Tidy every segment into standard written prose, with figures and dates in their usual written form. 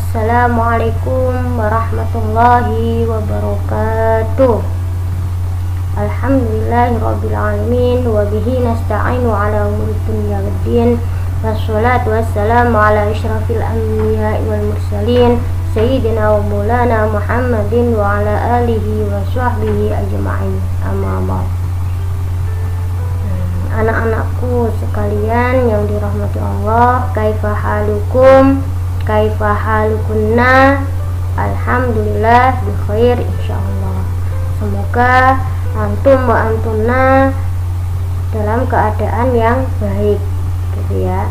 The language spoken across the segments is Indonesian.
Assalamualaikum warahmatullahi wabarakatuh. Alhamdulillahirrabbilalamin. Wabihi nasta'inu ala umuri dunya waddin. Wassalatu wassalamu ala isyrafil anbiya'i wal mursalin Sayyidina wa maulana Muhammadin wa ala alihi wa sahbihi ajma'in. Amma ba'd. Anak-anakku sekalian yang dirahmati Allah, kaifa halukum? Kaifa halukunna? Alhamdulillah bi khair insyaallah. Semoga antum wa antunna dalam keadaan yang baik gitu ya.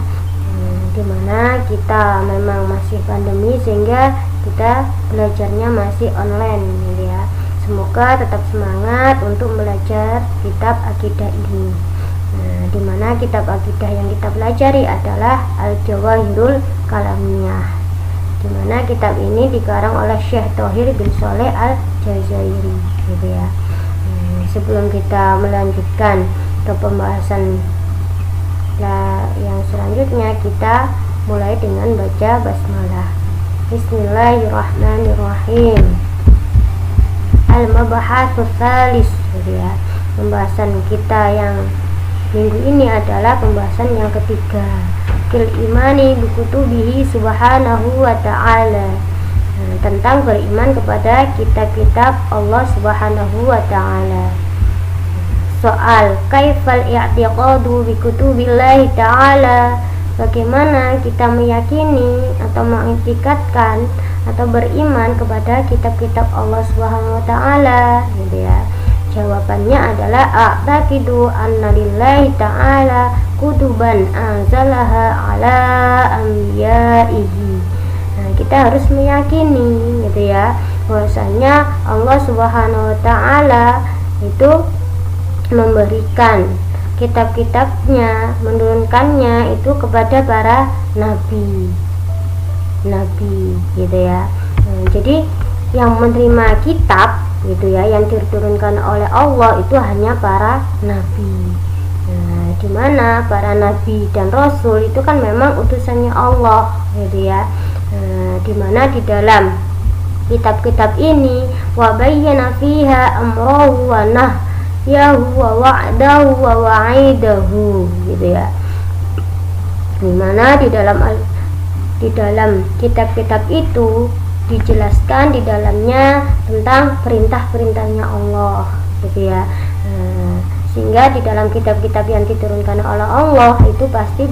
Dimana kita memang masih pandemi sehingga kita belajarnya masih online gitu ya. Semoga tetap semangat untuk belajar kitab akidah ini. Dimana kitab akidah yang kita pelajari adalah Al-Jawahirul Kalamiyah, dimana kitab ini dikarang oleh Syekh Thohir bin Sholeh Al-Jazairi gitu ya. Sebelum kita melanjutkan ke pembahasan yang selanjutnya, kita mulai dengan baca basmalah. Bismillahirrahmanirrahim. Al-Mabahatsus Tsalis gitu ya. Pembahasan kita yang minggu ini adalah pembahasan yang ketiga, fil imani bi kutubihi subhanahu wa ta'ala, tentang beriman kepada kitab-kitab Allah Subhanahu wa ta'ala. Soal kaifal i'tiqadu bi kutubillahi ta'ala, bagaimana kita meyakini atau mengiktikadkan atau beriman kepada kitab-kitab Allah Subhanahu wa ta'ala gitu ya. Jawabannya adalah a'taqidu anna lillahi ta'ala kutuban anzalaha ala anbiya'ihi. Kita harus meyakini gitu ya, bahwasanya Allah Subhanahu wa ta'ala itu memberikan kitab-kitabnya, menurunkannya itu kepada para nabi gitu ya. Jadi yang menerima kitab gitu ya, yang diturunkan oleh Allah itu hanya para nabi. Di mana para nabi dan rasul itu kan memang utusannya Allah gitu ya. Di mana di dalam kitab-kitab ini wa bayyana fiha amrahu wa nahyahu wa wa'dahu wa wa'idahu gitu ya. Di mana di dalam kitab-kitab itu dijelaskan di dalamnya tentang perintah-perintahnya Allah gitu ya. Sehingga di dalam kitab-kitab yang diturunkan oleh Allah itu pasti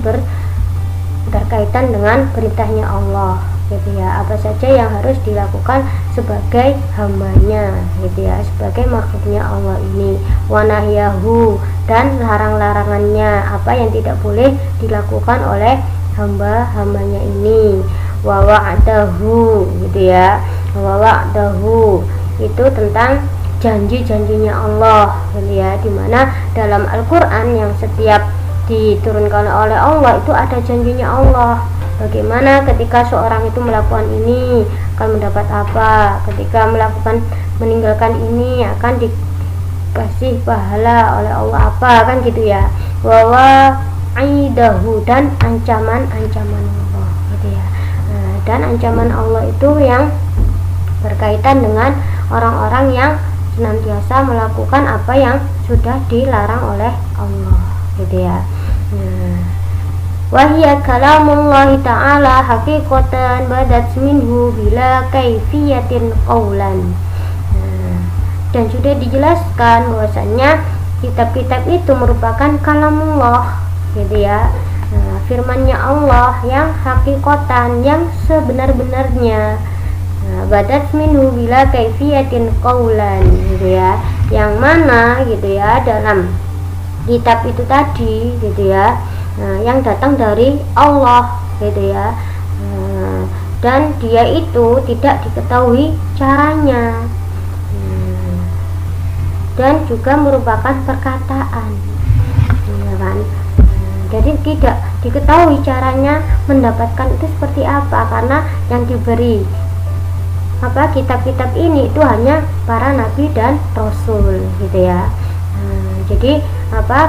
berkaitan dengan perintahnya Allah gitu ya. Apa saja yang harus dilakukan sebagai hambanya gitu ya, sebagai makhluknya Allah ini. Wa nahyahu, dan larang-larangannya, apa yang tidak boleh dilakukan oleh hamba-hambanya ini. Wa wa'dahu gitu ya. Wa wa'dahu itu tentang janji-janjinya Allah gitu ya, dimana dalam Al-Quran yang setiap diturunkan oleh Allah itu ada janjinya Allah. Bagaimana ketika seorang itu melakukan ini akan mendapat apa, ketika meninggalkan ini akan dikasih pahala oleh Allah apa, kan gitu ya. Wa wa'idahu, dan ancaman-ancaman Allah gitu ya. Dan ancaman Allah itu yang berkaitan dengan orang-orang yang senantiasa melakukan apa yang sudah dilarang oleh Allah gitu ya. Wahya kalamullahi ta'ala haqiqatan badat minhu bila kaifiyatin qawlan. Dan sudah dijelaskan bahwasanya kitab-kitab itu merupakan kalamullah gitu ya. Firmannya Allah yang hakikatan, yang sebenar-benarnya. Badat minhu bila kaifiyatin qaulan gitu ya, yang mana gitu ya dalam kitab itu tadi gitu ya, yang datang dari Allah gitu ya, dan dia itu tidak diketahui caranya, dan juga merupakan perkataan ya kan. Jadi tidak diketahui caranya mendapatkan itu seperti apa, karena yang diberi kitab-kitab ini itu hanya para nabi dan rasul gitu ya. Jadi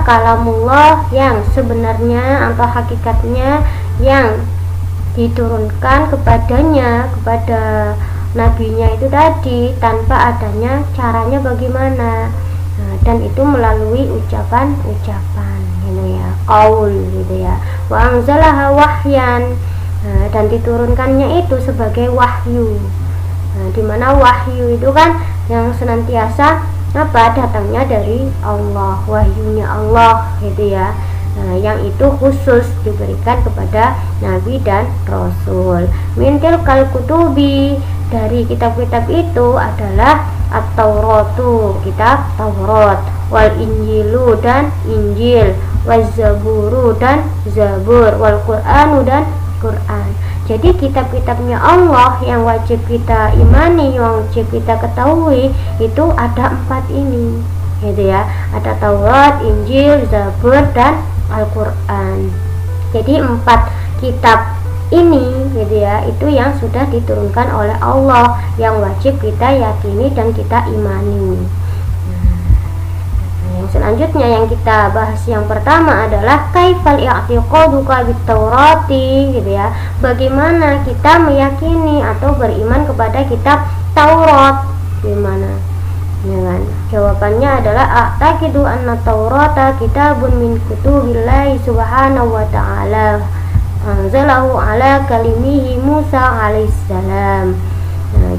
kalamullah yang sebenarnya atau hakikatnya yang diturunkan kepadanya, kepada nabinya itu tadi tanpa adanya caranya bagaimana. Dan itu melalui ucapan-ucapan gitu ya, qaul gitu ya. Wa anzalaha wahyan, dan diturunkannya itu sebagai wahyu. Dimana wahyu itu kan yang senantiasa datangnya dari Allah, wahyunya Allah gitu ya. Yang itu khusus diberikan kepada nabi dan rasul. Mintil kal kutubi, dari kitab-kitab itu adalah at-tauratu, kitab Taurat, wal injilu, dan Injil, wal zaburu, dan Zabur, wal qur'anu, dan Quran. Jadi kitab-kitabnya Allah yang wajib kita imani, yang wajib kita ketahui itu ada 4 ini gitu ya. Ada Taurat, Injil, Zabur, dan Al-Quran. Jadi 4 kitab ini gitu ya, itu yang sudah diturunkan oleh Allah yang wajib kita yakini dan kita imani. Yang selanjutnya yang kita bahas yang pertama adalah kaifal i'tiqaduka bit-taurati gitu ya. Bagaimana kita meyakini atau beriman kepada kitab Taurat? Gimana? Ya, jawabannya adalah a'taqidu anna Taurata kitabun min kutubillahi subhanahu wa ta'ala anzalahu ala kalimihi Musa alaihissalam.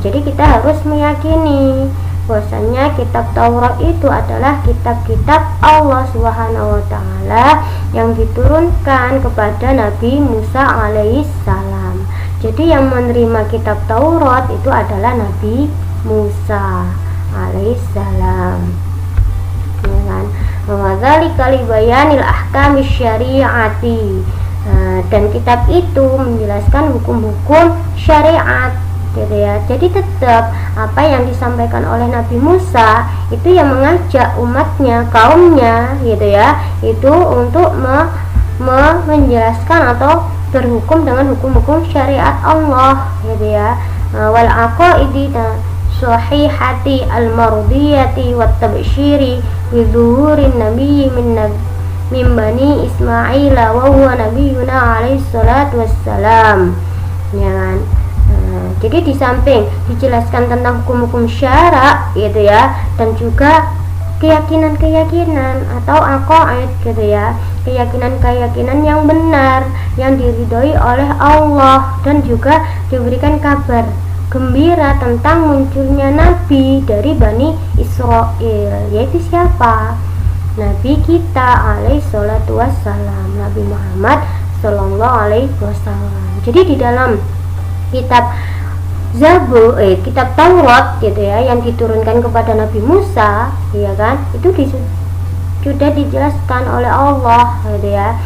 Jadi kita harus meyakini bahwasanya kitab Taurat itu adalah kitab-kitab Allah Subhanahu wa taala yang diturunkan kepada Nabi Musa alaihissalam. Jadi yang menerima kitab Taurat itu adalah Nabi Musa alaihissalam. Ya kan? Wa dzalika li bayanil ahkami syariati. Dan kitab itu menjelaskan hukum-hukum syariat gitu ya. Jadi tetap apa yang disampaikan oleh Nabi Musa itu yang mengajak umatnya, kaumnya gitu ya, itu untuk menjelaskan atau berhukum dengan hukum-hukum syariat Allah gitu ya. Wal aqaidi sahihati al-mardiyati wat tabsyiri bi zuhurin nabiyyi min bani Ismail wa huwa nabiyuna alaihi salatu wassalam. Ya kan? Jadi di samping dijelaskan tentang hukum-hukum syara gitu ya, dan juga keyakinan-keyakinan atau aqaid gitu ya, keyakinan-keyakinan yang benar yang diridhoi oleh Allah, dan juga diberikan kabar gembira tentang munculnya nabi dari Bani Israel, yaitu siapa? Nabi kita alaihi salatu wassalam, Nabi Muhammad sallallahu alaihi wasallam. Jadi di dalam kitab Zabur, kitab Taurat gitu ya, yang diturunkan kepada Nabi Musa, ya kan, itu sudah dijelaskan oleh Allah gitu ya.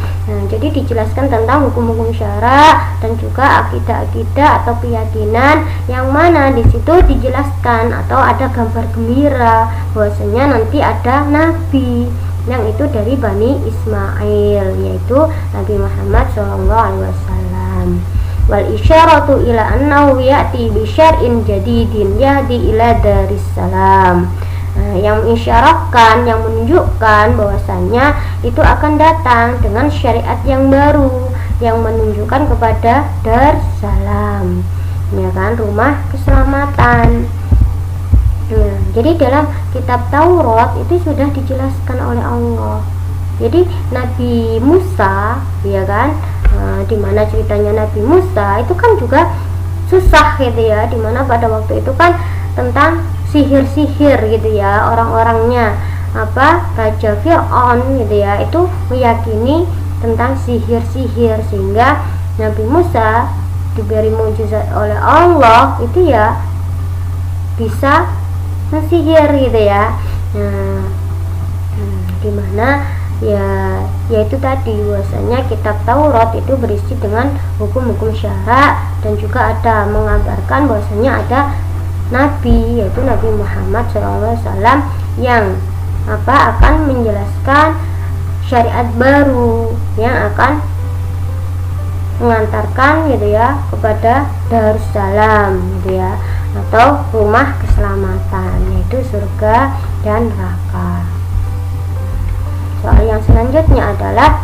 Jadi dijelaskan tentang hukum-hukum syara dan juga akidah-akidah atau keyakinan yang mana di situ dijelaskan atau ada gambar gembira bahwasanya nanti ada nabi yang itu dari Bani Ismail, yaitu Nabi Muhammad SAW. Wal isyaratu ila annahu ya'ti bi syar'in jadidin yahdi ila daris salam. Yang mengisyaratkan, yang menunjukkan bahwasannya itu akan datang dengan syariat yang baru yang menunjukkan kepada Darussalam, ya kan, rumah keselamatan. Jadi dalam kitab Taurat itu sudah dijelaskan oleh Allah. Jadi Nabi Musa, ya kan, dimana ceritanya Nabi Musa itu kan juga susah gitu ya, dimana pada waktu itu kan tentang sihir-sihir gitu ya, orang-orangnya Raja Fir'aun gitu ya, itu meyakini tentang sihir-sihir, sehingga Nabi Musa diberi mukjizat oleh Allah itu ya bisa mensihir gitu ya. Dimana yaitu tadi bahwasanya kitab Taurat itu berisi dengan hukum-hukum syara dan juga ada mengabarkan bahwasanya ada nabi, yaitu Nabi Muhammad SAW yang akan menjelaskan syariat baru yang akan mengantarkan gitu ya kepada Darussalam gitu ya, atau rumah keselamatan, yaitu surga dan neraka. Soal yang selanjutnya adalah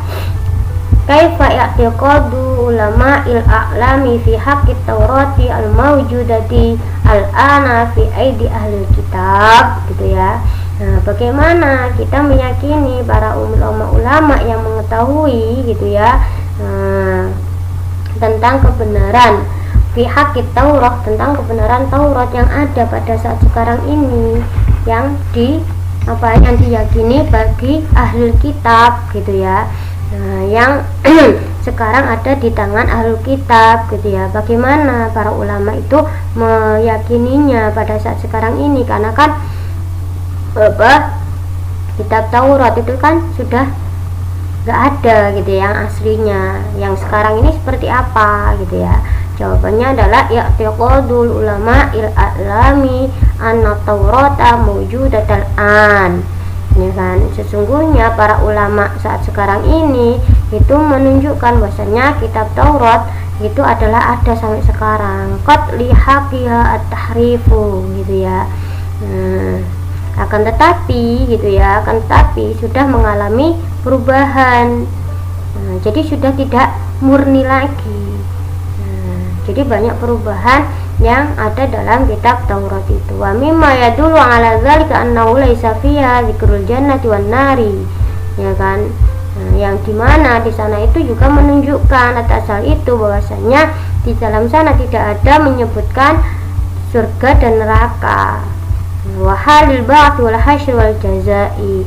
kaifa i'tiqadu ulama'il a'lami fi haqqit Taurati al-mawjudati al-ana fi aidi ahli kitab, gitu ya. Nah, bagaimana kita meyakini para ulama yang mengetahui, gitu ya, tentang kebenaran fi haqqit Taurat, tentang kebenaran Taurat yang ada pada saat sekarang ini, yang diyakini bagi ahli kitab, gitu ya. Nah, yang sekarang ada di tangan ahli kitab, gitu ya. Bagaimana para ulama itu meyakininya pada saat sekarang ini, karena kan kitab Taurat itu kan sudah gak ada, gitu ya, yang aslinya. Yang sekarang ini seperti apa, gitu ya. Jawabannya adalah i'tiqadul ulama il-a'lami anna Taurata mawjudatal an, ya kan. Sesungguhnya para ulama saat sekarang ini itu menunjukkan bahwasanya kitab Taurat itu adalah ada sampai sekarang. Qad lihaqiha at-tahrifu, gitu ya. Akan tetapi, gitu ya, sudah mengalami perubahan. Jadi sudah tidak murni lagi. Jadi banyak perubahan yang ada dalam kitab Taurat itu. Wa mimma yadullu ala dzalika annahu laisa fiha dzikrul jannati wan nari, ya kan. Yang dimana di sana itu juga menunjukkan atas hal itu bahwasanya di dalam sana tidak ada menyebutkan surga dan neraka. Wa halil ba'ts wal hasyr wal jazai,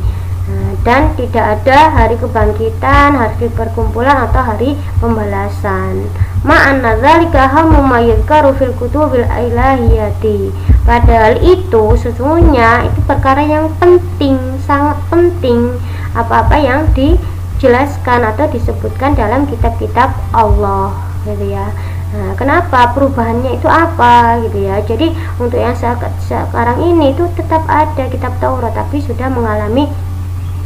dan tidak ada hari kebangkitan, hari perkumpulan atau hari pembalasan. Ma'anna dzalika hammu ma yadhkaru fil kutubil ilahiyati. Padahal itu sesungguhnya itu perkara yang penting, sangat penting, apa-apa yang dijelaskan atau disebutkan dalam kitab-kitab Allah, gitu ya. Nah, kenapa perubahannya itu apa, gitu ya. Jadi untuk yang sekarang ini itu tetap ada kitab Taurat, tapi sudah mengalami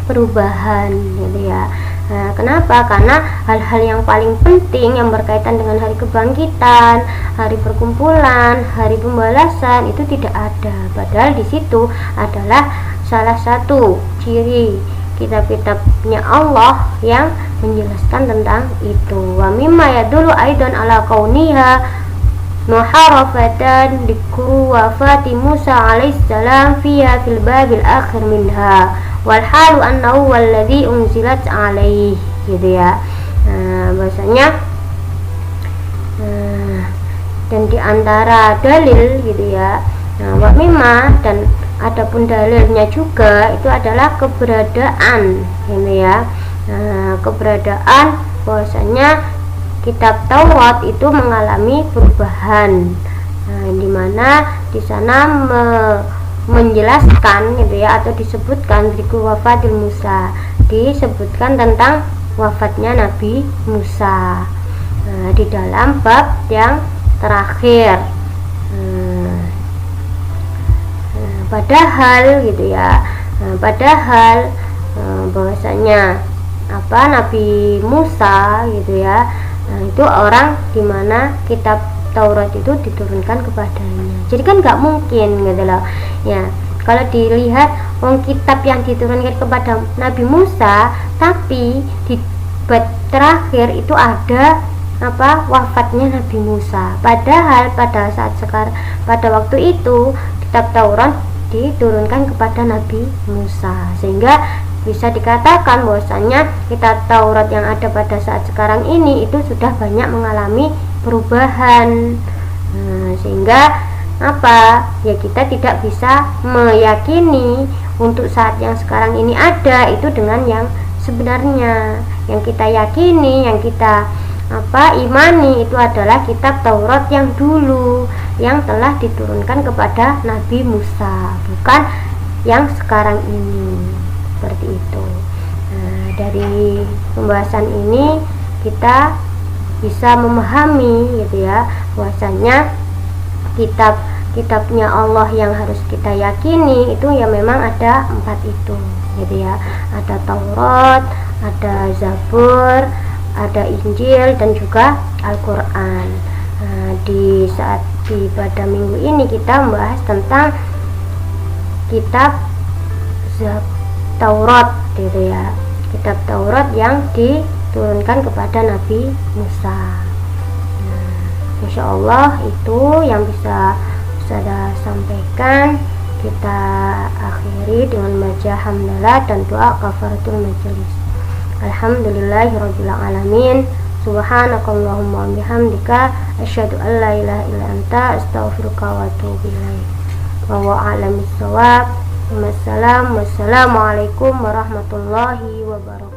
perubahan, gitu ya. Nah, kenapa? Karena hal-hal yang paling penting yang berkaitan dengan hari kebangkitan, hari perkumpulan, hari pembalasan itu tidak ada. Padahal di situ adalah salah satu ciri kitab-kitabnya Allah yang menjelaskan tentang itu. Wa mimma yadullu aidan ala kauniha muharrafatan dikru wafati Musa alaihissalam fiha fil babil akhir minha wal halu annahu walladhi unzilat alaihi, gitu ya. Bahasanya dan diantara dalil, gitu ya, wa mimma, dan adapun dalilnya juga itu adalah keberadaan, gitu ya. Keberadaan bahwasanya kitab Taurat itu mengalami perubahan, dimana di sana menjelaskan, gitu ya, atau disebutkan zikru wafatil Musa, disebutkan tentang wafatnya Nabi Musa di dalam bab yang terakhir. Padahal, gitu ya, padahal bahwasanya Nabi Musa, gitu ya, itu orang dimana kitab Taurat itu diturunkan kepadanya. Jadi kan nggak mungkin, gitu loh ya, kalau dilihat kitab yang diturunkan kepada Nabi Musa, tapi di bab terakhir itu ada wafatnya Nabi Musa. Padahal pada waktu itu kitab Taurat diturunkan kepada Nabi Musa, sehingga bisa dikatakan bahwasanya kitab Taurat yang ada pada saat sekarang ini itu sudah banyak mengalami perubahan. Sehingga ya kita tidak bisa meyakini untuk saat yang sekarang ini ada itu dengan yang sebenarnya. Yang kita yakini, yang kita imani itu adalah kitab Taurat yang dulu, yang telah diturunkan kepada Nabi Musa, bukan yang sekarang ini. Seperti itu. Dari pembahasan ini kita bisa memahami, gitu ya, bahwasanya kitabnya Allah yang harus kita yakini itu ya memang ada 4 itu, gitu ya. Ada Taurat, ada Zabur, ada Injil, dan juga Al-Quran. Pada minggu ini kita membahas tentang kitab Taurat, gitu ya. Kitab Taurat yang turunkan kepada Nabi Musa. Nah, insya Allah itu yang bisa saya sampaikan. Kita akhiri dengan baca hamdalah dan doa kafaratul majelis. Alhamdulillahirabbil alamin. Subhanakallahumma wa bihamdika asyhadu an la ilaha illa anta astaghfiruka wa atubu ilaik. Wa a'lamis shawab. Wassalamualaikum warahmatullahi wabarakatuh.